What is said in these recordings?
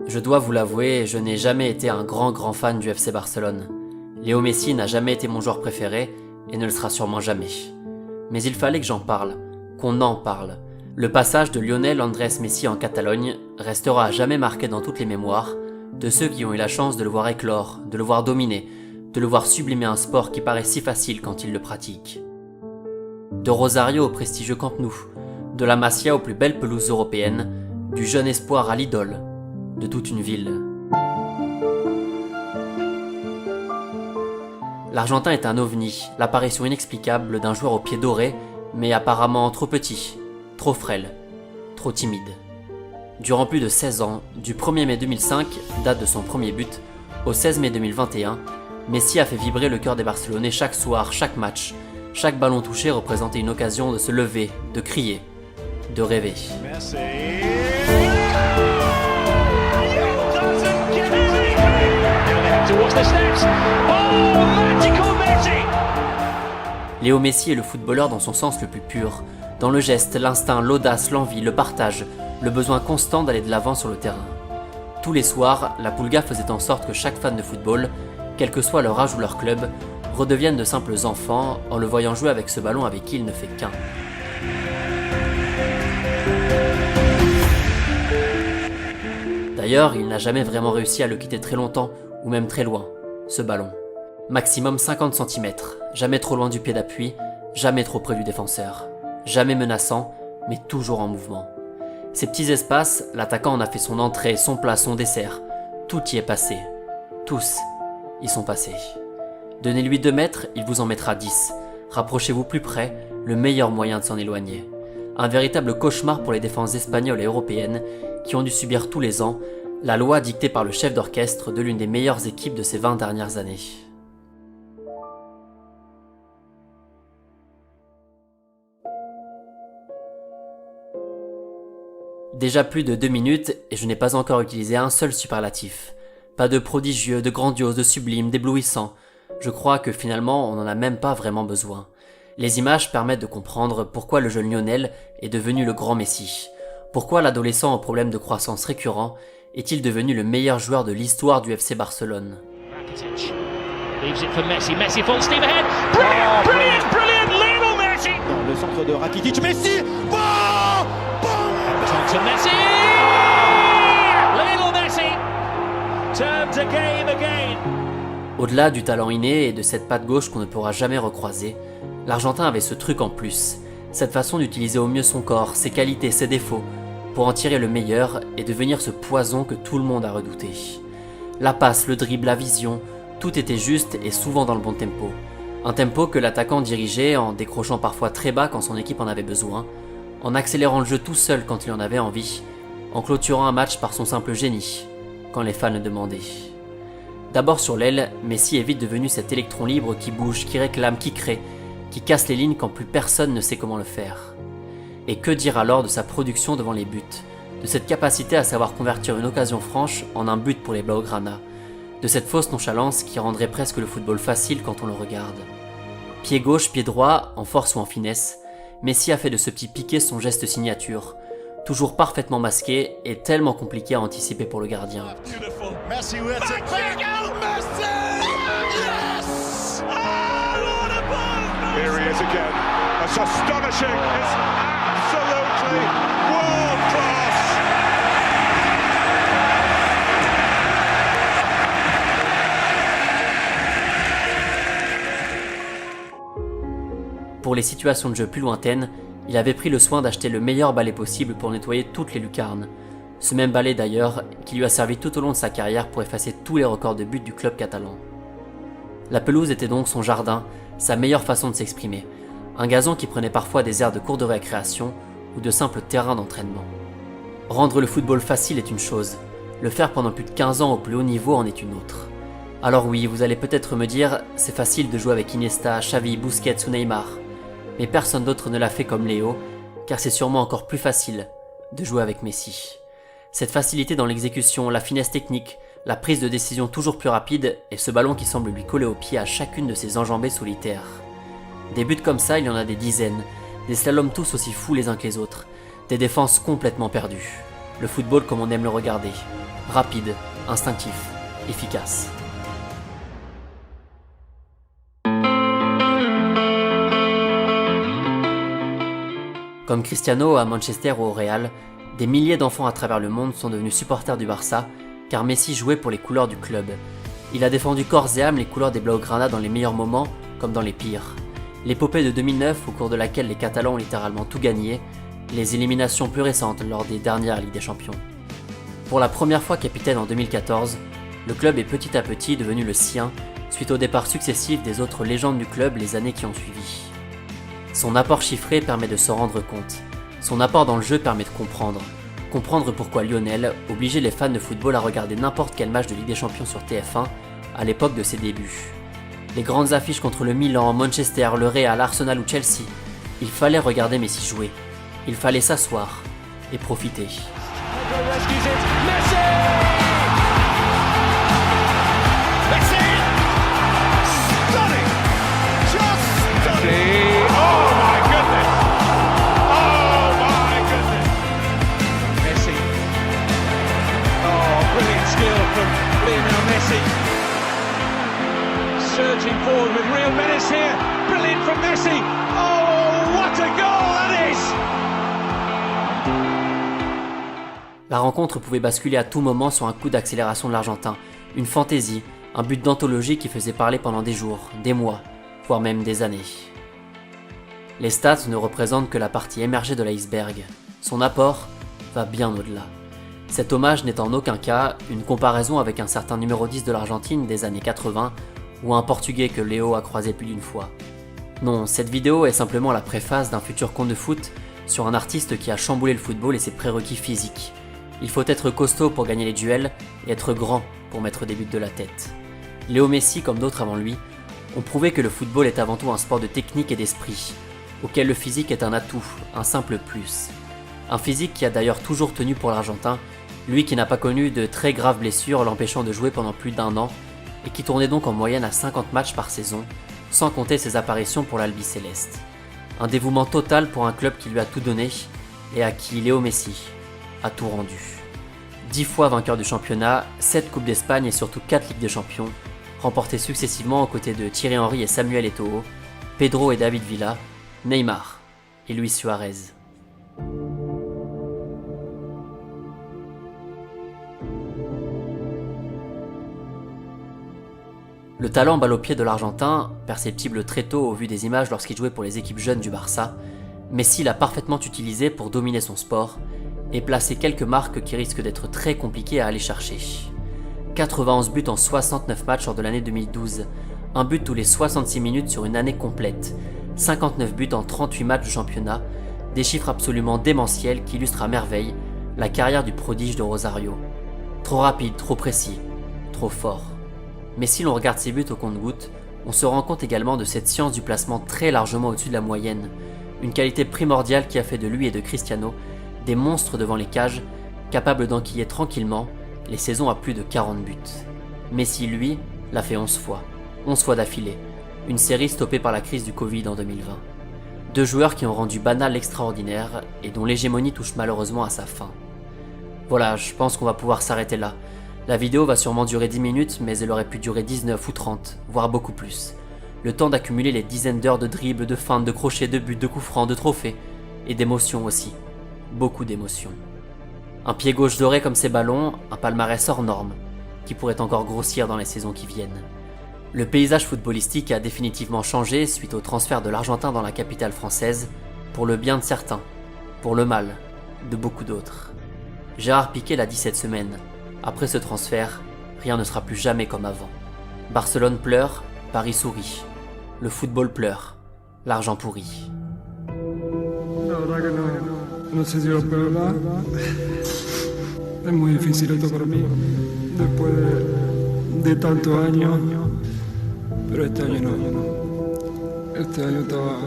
Je dois vous l'avouer, je n'ai jamais été un grand fan du FC Barcelone. Léo Messi n'a jamais été mon joueur préféré et ne le sera sûrement jamais. Mais il fallait que j'en parle, qu'on en parle. Le passage de Lionel Andrés Messi en Catalogne restera à jamais marqué dans toutes les mémoires de ceux qui ont eu la chance de le voir éclore, de le voir dominer, de le voir sublimer un sport qui paraît si facile quand il le pratique. De Rosario au prestigieux Camp Nou, de la Masia aux plus belles pelouses européennes, du jeune espoir à l'idole, de toute une ville. L'Argentin est un ovni, l'apparition inexplicable d'un joueur aux pieds dorés, mais apparemment trop petit, trop frêle, trop timide. Durant plus de 16 ans, du 1er mai 2005, date de son premier but, au 16 mai 2021, Messi a fait vibrer le cœur des Barcelonais chaque soir, chaque match. Chaque ballon touché représentait une occasion de se lever, de crier, de rêver. Merci. Léo Messi est le footballeur dans son sens le plus pur, dans le geste, l'instinct, l'audace, l'envie, le partage, le besoin constant d'aller de l'avant sur le terrain. Tous les soirs, la Pulga faisait en sorte que chaque fan de football, quel que soit leur âge ou leur club, redeviennent de simples enfants en le voyant jouer avec ce ballon avec qui il ne fait qu'un. D'ailleurs, il n'a jamais vraiment réussi à le quitter très longtemps, ou même très loin, ce ballon. Maximum 50 cm, jamais trop loin du pied d'appui, jamais trop près du défenseur. Jamais menaçant, mais toujours en mouvement. Ces petits espaces, l'attaquant en a fait son entrée, son plat, son dessert. Tout y est passé. Tous y sont passés. Donnez-lui 2 mètres, il vous en mettra 10. Rapprochez-vous plus près, le meilleur moyen de s'en éloigner. Un véritable cauchemar pour les défenses espagnoles et européennes qui ont dû subir tous les ans la loi dictée par le chef d'orchestre de l'une des meilleures équipes de ces 20 dernières années. Déjà plus de 2 minutes et je n'ai pas encore utilisé un seul superlatif. Pas de prodigieux, de grandiose, de sublime, d'éblouissant. Je crois que finalement on n'en a même pas vraiment besoin. Les images permettent de comprendre pourquoi le jeune Lionel est devenu le grand Messi. Pourquoi l'adolescent au problème de croissance récurrent est-il devenu le meilleur joueur de l'histoire du FC Barcelone. Le centre de Rakitic, Messi. Messi! Lionel Messi turns the game again. Au-delà du talent inné et de cette patte gauche qu'on ne pourra jamais recroiser, l'Argentin avait ce truc en plus, cette façon d'utiliser au mieux son corps, ses qualités, ses défauts, pour en tirer le meilleur et devenir ce poison que tout le monde a redouté. La passe, le dribble, la vision, tout était juste et souvent dans le bon tempo. Un tempo que l'attaquant dirigeait en décrochant parfois très bas quand son équipe en avait besoin, en accélérant le jeu tout seul quand il en avait envie, en clôturant un match par son simple génie, quand les fans le demandaient. D'abord sur l'aile, Messi est vite devenu cet électron libre qui bouge, qui réclame, qui crée, qui casse les lignes quand plus personne ne sait comment le faire. Et que dire alors de sa production devant les buts, de cette capacité à savoir convertir une occasion franche en un but pour les Blaugrana, de cette fausse nonchalance qui rendrait presque le football facile quand on le regarde. Pied gauche, pied droit, en force ou en finesse, Messi a fait de ce petit piqué son geste signature, toujours parfaitement masqué et tellement compliqué à anticiper pour le gardien. Pour les situations de jeu plus lointaines, il avait pris le soin d'acheter le meilleur balai possible pour nettoyer toutes les lucarnes. Ce même balai d'ailleurs qui lui a servi tout au long de sa carrière pour effacer tous les records de buts du club catalan. La pelouse était donc son jardin, sa meilleure façon de s'exprimer. Un gazon qui prenait parfois des airs de cours de récréation ou de simple terrain d'entraînement. Rendre le football facile est une chose, le faire pendant plus de 15 ans au plus haut niveau en est une autre. Alors oui, vous allez peut-être me dire, c'est facile de jouer avec Iniesta, Xavi, Busquets ou Neymar. Mais personne d'autre ne l'a fait comme Léo, car c'est sûrement encore plus facile de jouer avec Messi. Cette facilité dans l'exécution, la finesse technique, la prise de décision toujours plus rapide et ce ballon qui semble lui coller au pied à chacune de ses enjambées solitaires. Des buts comme ça, il y en a des dizaines, des slaloms tous aussi fous les uns que les autres, des défenses complètement perdues. Le football comme on aime le regarder. Rapide, instinctif, efficace. Comme Cristiano à Manchester ou au Real, des milliers d'enfants à travers le monde sont devenus supporters du Barça, car Messi jouait pour les couleurs du club. Il a défendu corps et âme les couleurs des Blaugrana dans les meilleurs moments, comme dans les pires. L'épopée de 2009, au cours de laquelle les Catalans ont littéralement tout gagné, les éliminations plus récentes lors des dernières Ligues des Champions. Pour la première fois capitaine en 2014, le club est petit à petit devenu le sien, suite aux départs successifs des autres légendes du club les années qui ont suivi. Son apport chiffré permet de se rendre compte. Son apport dans le jeu permet de comprendre. Comprendre pourquoi Lionel obligeait les fans de football à regarder n'importe quel match de Ligue des Champions sur TF1 à l'époque de ses débuts. Les grandes affiches contre le Milan, Manchester, le Real, Arsenal ou Chelsea, il fallait regarder Messi jouer. Il fallait s'asseoir et profiter. Surging forward with real menace here. Brilliant from Messi. Oh, what a goal that is! La rencontre pouvait basculer à tout moment sur un coup d'accélération de l'Argentin, une fantaisie, un but d'anthologie qui faisait parler pendant des jours, des mois, voire même des années. Les stats ne représentent que la partie émergée de l'iceberg. Son apport va bien au-delà. Cet hommage n'est en aucun cas une comparaison avec un certain numéro 10 de l'Argentine des années 80 ou un Portugais que Léo a croisé plus d'une fois. Non, cette vidéo est simplement la préface d'un futur conte de foot sur un artiste qui a chamboulé le football et ses prérequis physiques. Il faut être costaud pour gagner les duels et être grand pour mettre des buts de la tête. Léo Messi, comme d'autres avant lui, ont prouvé que le football est avant tout un sport de technique et d'esprit, auquel le physique est un atout, un simple plus. Un physique qui a d'ailleurs toujours tenu pour l'Argentin, lui qui n'a pas connu de très graves blessures l'empêchant de jouer pendant plus d'1 an, et qui tournait donc en moyenne à 50 matchs par saison, sans compter ses apparitions pour l'Albiceleste. Un dévouement total pour un club qui lui a tout donné, et à qui Léo Messi a tout rendu. 10 fois vainqueur du championnat, 7 Coupes d'Espagne et surtout 4 Ligues des Champions, remportées successivement aux côtés de Thierry Henry et Samuel Eto'o, Pedro et David Villa, Neymar et Luis Suarez. Le talent balle au pied de l'Argentin, perceptible très tôt au vu des images lorsqu'il jouait pour les équipes jeunes du Barça, Messi l'a parfaitement utilisé pour dominer son sport et placer quelques marques qui risquent d'être très compliquées à aller chercher. 91 buts en 69 matchs lors de l'année 2012, un but tous les 66 minutes sur une année complète, 59 buts en 38 matchs de championnat, des chiffres absolument démentiels qui illustrent à merveille la carrière du prodige de Rosario. Trop rapide, trop précis, trop fort. Mais si l'on regarde ses buts au compte-gouttes, on se rend compte également de cette science du placement très largement au-dessus de la moyenne, une qualité primordiale qui a fait de lui et de Cristiano des monstres devant les cages, capables d'enquiller tranquillement les saisons à plus de 40 buts. Messi, lui, l'a fait 11 fois d'affilée, une série stoppée par la crise du Covid en 2020. Deux joueurs qui ont rendu banal l'extraordinaire et dont l'hégémonie touche malheureusement à sa fin. Voilà, je pense qu'on va pouvoir s'arrêter là. La vidéo va sûrement durer 10 minutes, mais elle aurait pu durer 19 ou 30, voire beaucoup plus. Le temps d'accumuler les dizaines d'heures de dribbles, de feintes, de crochets, de buts, de coups francs, de trophées. Et d'émotions aussi. Beaucoup d'émotions. Un pied gauche doré comme ces ballons, un palmarès hors norme, qui pourrait encore grossir dans les saisons qui viennent. Le paysage footballistique a définitivement changé suite au transfert de l'Argentin dans la capitale française, pour le bien de certains, pour le mal de beaucoup d'autres. Gérard Piqué l'a dit cette semaine. Après ce transfert, rien ne sera plus jamais comme avant. Barcelone pleure, Paris sourit. Le football pleure, l'argent pourrit. No sé si lo puedo hablar. Es muy difícil esto para mí, después de tantos años. Pero este año no. Este año estaba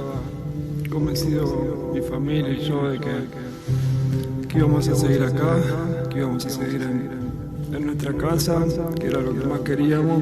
convencido, mi familia y yo, de que íbamos a seguir acá, que íbamos a seguir en nuestra casa, que era lo que más queríamos.